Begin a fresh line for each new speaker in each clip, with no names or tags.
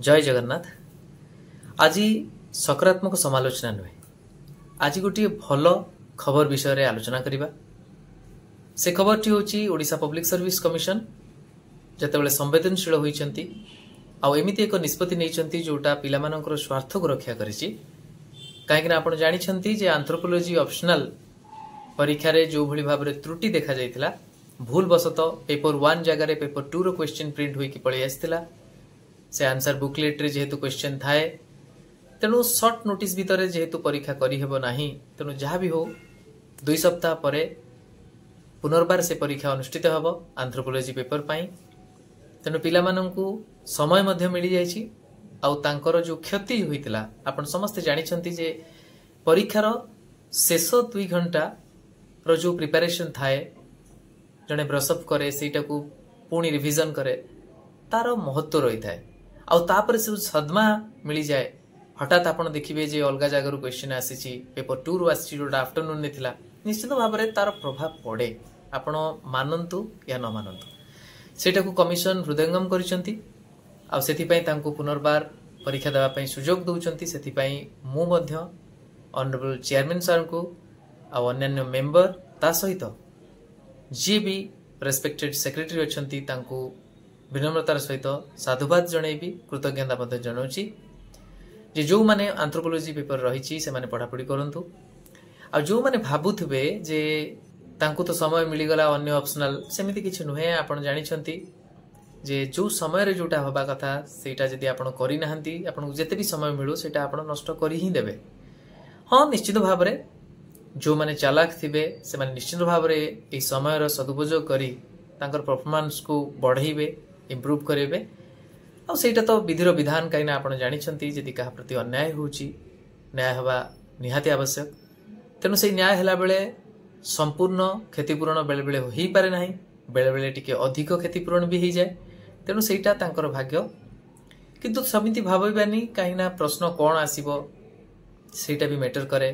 जय जगन्नाथ। आज सकारात्मक समालोचना नुहे, आज गोटे भल खबर विषय रे आलोचना करिबा। से खबरटी होची ओडिशा पब्लिक सर्विस कमिशन जतेबेले संवेदनशील होइचंती आ एमिति एक निष्पत्ति नैचंती जोटा पिलामानकर स्वार्थ को रक्षा करिछि। काहेकि आपण जानिछंती जे एंथ्रोपोलॉजी ऑप्शनल परीक्षा रे जो भली भाबरे त्रुटि देखा जाइतिला, भूल बसत पेपर 1 जगह रे पेपर 2 रो क्वेश्चन प्रिंट होई कि पळि आस्तिला। से आंसर बुकलेट रे जेहेतु क्वेश्चन थाए तेणु शॉर्ट नोटिस भितर जेहेतु परीक्षा करी हेबो नाही, तेणु जहाँ भी हो 2 सप्ताह परे पुनर्बार से परीक्षा अनुष्ठित हबो एंथ्रोपोलॉजी पेपर पाई। तेणु पिला माननकु समय मध्य मिली जाइछि आउ तांकर जो क्षति होइतिला आपण समस्त जानिछंती जे परीक्षार शेष 2 घंटा रो जो प्रिपरेशन थाए, जने ब्रशअप करे सेटा को पुणी रिविजन करे, तार महत्व रही थाए। आउ तापर से सदमा मिली जाए। हठात आपण देखिबे जे अलगा जगह क्वेश्चन आसीछि, पेपर 2 रु आसी जोटा आफ्टरनून ने थिला, निश्चित भाव में तार प्रभाव पड़े। आपण मानंतु या न मानंतु सेटा को कमिशन हृदयंगम करिसंती आ सेति पई तांको पुनर्बार परीक्षा देबा पई सुजोग दउचंती। सेति पई मु मध्य ऑनरेबल चेयरमैन सर को आ अन्य मेंबर ता सहित जे भी रेस्पेक्टेड सेक्रेटरी अछंती तांको विनम्रतार सहित साधुवाद जनैबी, कृतज्ञता मध्य जनाउछि जे जो माने एंथ्रोपोलॉजी पेपर रहिछि से माने पढ़ापढ़ी करंतु। आ जो माने भाबुथबे जे तांको तो समय मिली गला अन्य ऑप्शनल, सेमिति किछि नुहे। आपण जानिछंती जे जो समय रे जोटा होबा कथा सेटा जदि आपण करि नाहंती, आपण जेते भी समय मिलु सेटा आपण नष्ट करि ही देबे। हां, निश्चित भाव रे जो माने चालाक थिबे से माने निश्चित भाव रे ए समय रो सदुपयोग करी तांकर परफॉर्मेंस को बढ़ाइबे, इम्प्रूव करेबे। आ सेटा तो विधिर विधान, कहीं आपण जानिछंती जदि कहा प्रति अन्याय होउची न्याय हवा निहाती आवश्यक। तेणु से न्याय हला बेले संपूर्ण क्षतिपूरण बेले बेले होई पारे नाही, बेले बेले टिके अधिक क्षतिपूरण भी हो जाए। तेणु सेटा तांकर भाग्य, किंतु समिति भाबैबानी कहीं ना प्रश्न कौन आसीबो सेटा भी मैटर करे।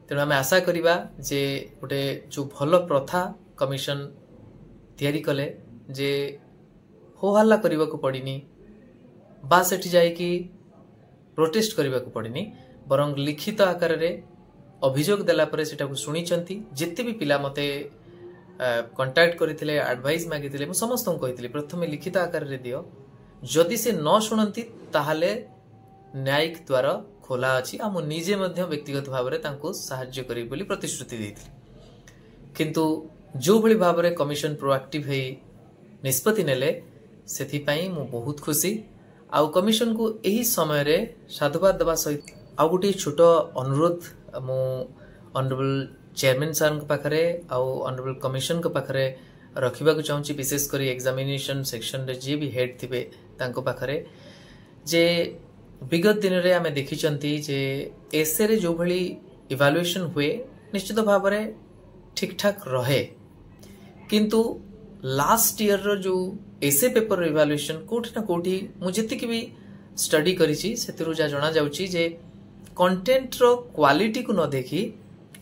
तेणु आम आशा करिबा जे गोटे जो भल प्रथा कमिशन तैयारी कले जे हो हल्ला करने को पड़नी बा सेठी जाई कि प्रोटेस्ट करने को पड़नी, बरं लिखित आकार रे अभियोग देला परे सेटा को सुनिचंती। जिते भी पिला मते कांटेक्ट करथिले, एडवाइस मागिथिले, मु समस्त को कहिथिले प्रथमे लिखित आकार रे दियो। जदि से न सुनंती ताहाले न्यायिक द्वार खोला अछि आ मु निजे मध्य व्यक्तिगत भाव रे तांको सहाय्य करी बोली प्रतिश्रुति देथिले। किंतु जो भली भाव रे कमिशन प्रोएक्टिव है निष्पत्ति नेले सेथि पई मु बहुत खुशी। आउ कमिशन को एही समय रे साधुवाद दबा सहित आउ गोटे छोट अनुरोध मु ऑनरेबल चेयरमैन सर के पाखरे आउ ऑनरेबल कमिशन के पाखरे रखिबा को चाहूची, विशेष करी एग्जामिनेशन सेक्शन रे जे भी हेड थिबे तांको पाखरे जे विगत दिन रे आमे देखिचंती जे एसे रे जो भली इवैल्यूएशन हुए निश्चित भाव रे ठीक ठाक रहे, किंतु लास्ट ईयर रो जो एसे पेपर इवैल्यूएशन कोठी ना कोठी मु जति भी स्टडी करिछि सेतिरु जा जणा जाउछि जे कंटेंट रो क्वालिटी को न देखि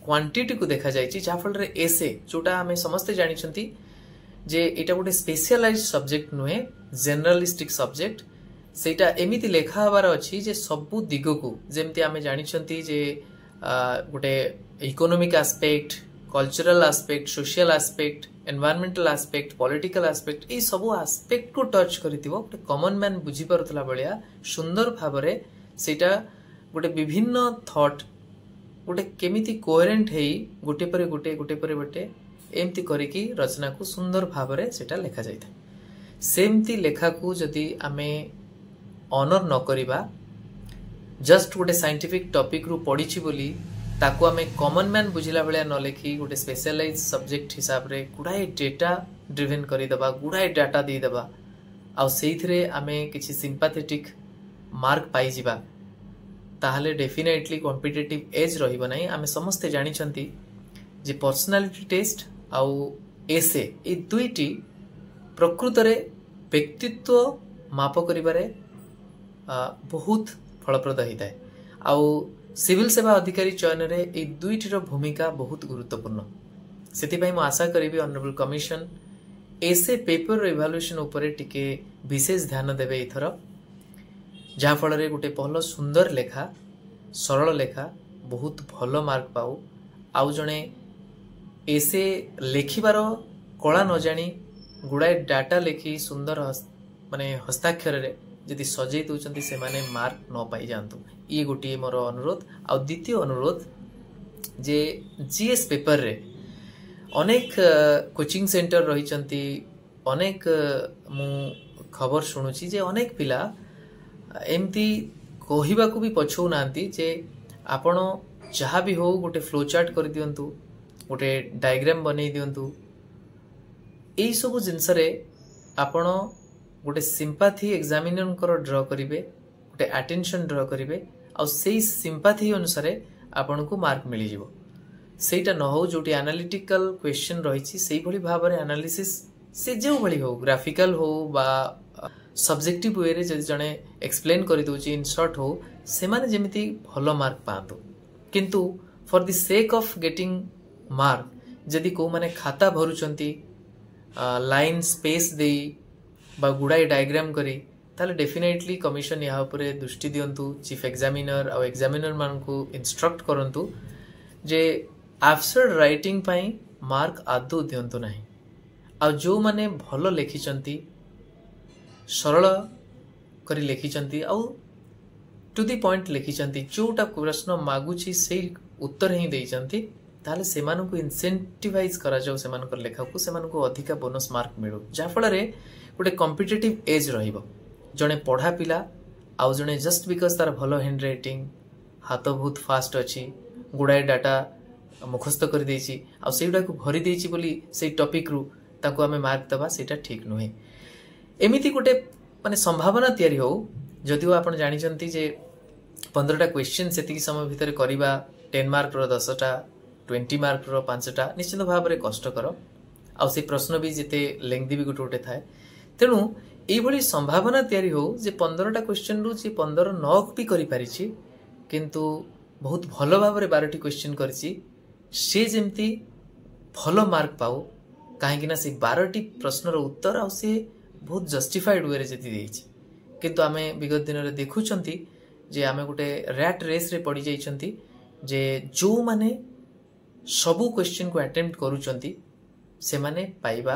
क्वांटिटी को देखा जाइछि। जा फल रे एसे जोटा हमें समस्त जानि छंती जे एटा गोटे स्पेशलाइज्ड सब्जेक्ट नुहे, जनरलिस्टिक सब्जेक्ट। सेटा एमिति लेखा हबार अछि जे सबु दिगो को जेमति हमें जानि छंती जे गोटे economic aspect, cultural aspect, social aspect, environmental aspect, political aspect, ए सब एस्पेक्ट को टच करितिबो गोटे कॉमन मैन बुझी परतला बलिया सुंदर भाबरे सेटा गोटे विभिन्न थॉट गोटे केमिति कोहेरेंट हेई गोटे पर गोटे एमती करिकी रचना को सुंदर भाबरे सेटा लेखा जाइता। सेमती लेखा को जदि आमे ऑनर न करिबा, जस्ट गोटे साइंटिफिक टॉपिक रु पढिछि बोली ताको आमे कॉमन मैन बुझिला बेले न लेखि गोटे स्पेशलाइज सब्जेक्ट हिसाब रे गुडाए डेटा ड्रिवन करि दबा, गुडाए डाटा दे दबा आ सेइथरे आमे किछि सिंपैथेटिक मार्क पाई जिबा, ताहले डेफिनेटली कॉम्पिटिटिव एज रहिबो नाही। आमे समस्त जानि छंती जे पर्सनालिटी टेस्ट आउ एसे ए दुईटी प्रकृत रे व्यक्तित्व माप करिबारे बहुत फलप्रद होता है। आउ सिविल सेवा अधिकारी चयन रे ए दुईटीर भूमिका बहुत गुरुत्वपूर्ण। सेतिपई मु आशा करिबी ऑनरेबल कमिशन एसे पेपर इवैल्यूएशन ऊपर टिके विशेष ध्यान देबे इथर। जहाँ फल गोटे भल सुंदर लेखा सरल लेखा बहुत भल मार्क पाऊ आउ जड़े एसे लेखिबार कला न जानी गुड़ाए डाटा लेखि सुंदर माने हस्ताक्षर रे यदि सजै दउचंती से माने मार्क न पाई जानतु। ये गोटे मोर अनुरोध। आ द्वितीय अनुरोध जे जीएस पेपर रे अनेक कोचिंग सेंटर रही अनेक मु खबर शुणुची जे अनेक पिला एमती कहवा को भी पछौ नांती जे आपण जहाँ भी हो गोटे फ्लो चार्ट कर दियंतु गोटे डायग्राम बनै दियंतु एई सब जिनस रे आपण गोटे सिंपाथी एग्जामिनर कर ड्र करिवे गोटे अटेंशन ड्र करिवे आ सेई सिंपाथी अनुसार आपण को मार्क मिली जिवो। सेटा न हो जोटी एनालिटिकल क्वेश्चन रही से भली भाव में एनालिसिस से जो भली हो ग्राफिकल हो बा सब्जेक्टिव वे रे जदि जने एक्सप्लेन कर दउची इन शॉर्ट हो से माने जेमिति भलो मार्क पांतु। किंतु for the sake of getting mark जदि को माने खाता भरुचंती लाइन स्पेस देई बा गुड़ाई डायग्राम करी ताले डेफिनेटली कमिशन या उपरे दृष्टि दियंतु। चीफ एग्जामिनर और एग्जामिनर मान को इंस्ट्रक्ट करंतु जे एब्सर्ड राइटिंग पाई मार्क आदौ दियंतु नाही। आ जो माने भलो लेखिचंती सरल करी लेखिचंती आ टू दी पॉइंट लेखिचंती जोटा प्रश्न मागुची से उत्तर ही देइचंती ताले सेमानकु इंसेंटिवाइज करा जाऊ सेमानकर लेखा को सेमानकु अधिका बोनस मार्क मिलु जा फल रे गोटे कॉम्पिटिटिव एज रहिबो। जने पढ़ा पिला आउ जने जस्ट बिकॉज तार भलो हैंड राइटिंग हाथ बहुत फास्ट अच्छी गुड़ाए डाटा मुखस्त कर देछि आ सेउडा को भरी देछि बोली से टॉपिक रु ताको हमें मार्क दबा सेटा ठीक नुहे। एमिति गोटे माने संभावना तयारी हो जदिও आपण जानि चंती जे 15टा क्वेश्चन सेति समय भितर करिबा 10 मार्क रो 10टा 20 मार्क रो 5टा निश्चित भाव में कष्टकर आ से प्रश्न भी जेते लेंथी भी गोटे गोटे थाए तेणु एभली संभावना तयारी हो जे 15टा क्वेश्चन रु जे 15 नक भी करि पारिछि किंतु बहुत भलो भाव में 12टी क्वेश्चन करछि से जेमती भलो मार्क पाओ कहीं से 12टी प्रश्नर उत्तर आ से बहुत जस्टिफाइड वे रे जति देछि। किंतु आमे विगत दिन रे देखुचंती जे आमे गोटे रैट रेस रे पड़ी जाइछंती जे जो माने सबु क्वेश्चन को अटेम्प्ट करूचंती से माने पाइबा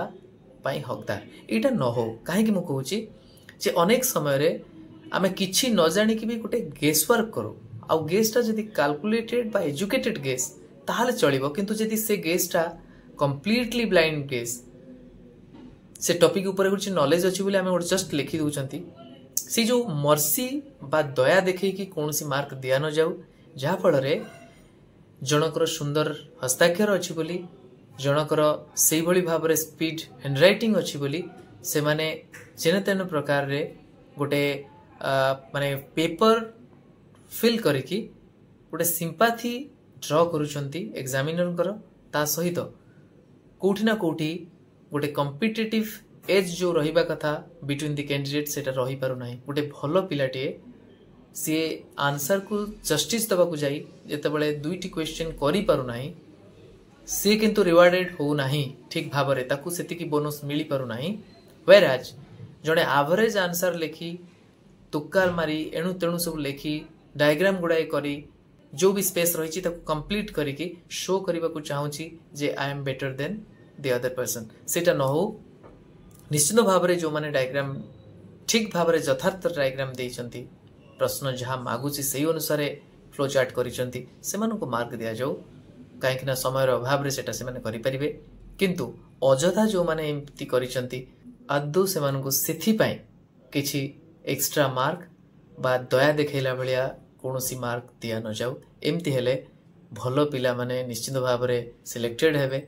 पाई हकदार एटा न हो। कहीं मु कहूची जे अनेक समय रे आमे किछि न जानि कि भी गोटे गेस वर्क करू आ गेसटा जदि कैलकुलेटेड बा एजुकेटेड गेस ताहाले चलिबो किंतु जदि से गेसटा कंप्लीटली ब्लाइंड गेस से टॉपिक ऊपर कुछ नॉलेज अच्छी बोले आमे जस्ट लिखि दउचंती से जो मर्सी बा दया देखे कि कौन सी मार्क दिया न जाऊ जहा फल रे जनकर सुंदर हस्ताक्षर अच्छी बोली जनकर से भली भाव रे स्पीड हैंड राइटिंग अच्छी बोली से माने जेने तेन प्रकार रे गोटे माने पेपर फिल करिकी गोटे सिंपाथी ड्र करूचंती एग्जामिनर ता सहित कोठी ना कोठी गोटे कॉम्पिटिटिव एज जो रहिबा कथा बिटवीन द कैंडिडेट सेटा रही पारु नाही। गोटे भलो पिलाटे सी आंसर को जस्टिस दबा को जाई जेते बळे दुईटी क्वेश्चन करि पारु नाही सी किंतु रिवार्डेड हो नाही ठीक भाव रे ताकू सेति की बोनस मिली पारु नाही। वेर आज जणे एवरेज आंसर लेखी तुक्काल मारी एणु तेणु सब लेखी डायग्राम गुड़ाए करी जो भी स्पेस रही कंप्लीट करिकी शो करने को चाहूँगी जे I am better than the other person सेटा न हो। निश्चित भाव में जो माने डायग्राम ठीक भाव में यथार्थ डायग्राम देइचंती प्रश्न जहाँ मागुची से अनुसार फ्लो चार्ट करिचंती सेमानकु मार्क दिया जाऊ कहीं समय अभाव में सेटा सेमाने करि परिबे किंतु अजथा जो माने एमती करिचंती आदौ सेमानकु सेथि पई किछि एक्स्ट्रा मार्क बा दया देखैला भलिया कौनसी मार्क दिया न जाऊ। एमती हेले भलो पिला माने निश्चित भाव में सिलेक्टेड हेबे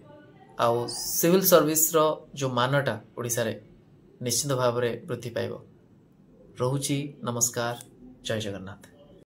आउ सिविल सर्विस रो जो मानटा ओडिसा रे निश्चित भाव में वृद्धि पाइबो। रहुची नमस्कार जय जगन्नाथ।